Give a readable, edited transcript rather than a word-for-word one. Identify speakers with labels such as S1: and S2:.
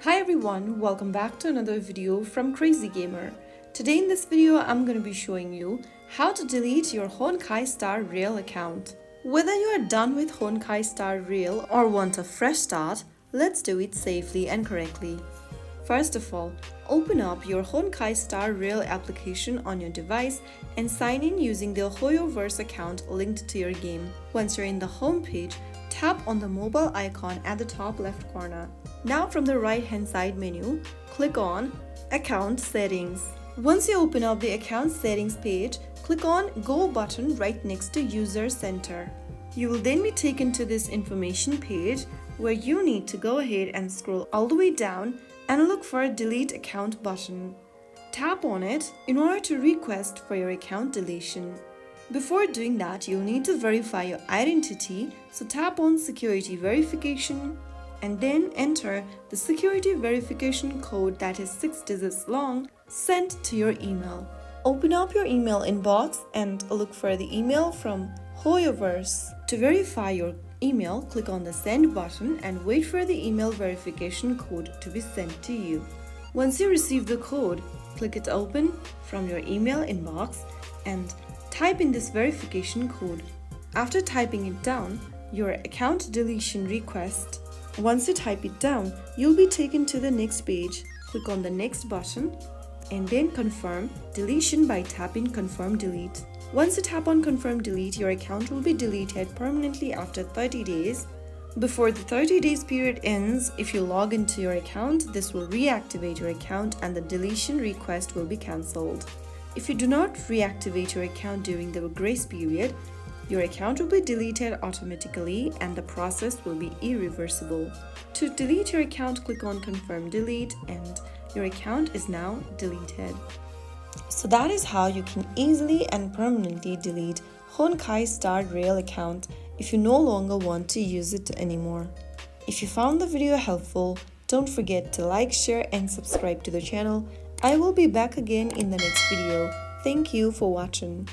S1: Hi everyone, welcome back to another video from Crazy Gamer. Today in this video, I'm going to be showing you how to delete your Honkai Star Rail account. Whether you are done with Honkai Star Rail or want a fresh start, let's do it safely and correctly. First of all, open up your Honkai Star Rail application on your device and sign in using the HoYoverse account linked to your game. Once you're in the home page, tap on the mobile icon at the top left corner. Now from the right hand side menu, click on Account Settings. Once you open up the Account Settings page, click on Go button right next to User Center. You will then be taken to this information page where you need to go ahead and scroll all the way down and look for a Delete Account button. Tap on it in order to request for your account deletion. Before doing that, you'll need to verify your identity, so tap on Security Verification and then enter the security verification code that is 6 digits long sent to your email. Open up your email inbox and look for the email from HoYoverse. To verify your email, click on the Send button and wait for the email verification code to be sent to you. Once you receive the code, click it open from your email inbox and type in this verification code. After typing it down, your account deletion request. Once you type it down, you'll be taken to the next page. Click on the Next button and then confirm deletion by tapping Confirm Delete. Once you tap on Confirm Delete, your account will be deleted permanently after 30 days. Before the 30 days period ends, if you log into your account, this will reactivate your account and the deletion request will be cancelled. If you do not reactivate your account during the grace period, your account will be deleted automatically and the process will be irreversible. To delete your account, click on Confirm Delete and your account is now deleted. So that is how you can easily and permanently delete Honkai Star Rail account if you no longer want to use it anymore. If you found the video helpful, don't forget to like, share and subscribe to the channel. I will be back again in the next video. Thank you for watching.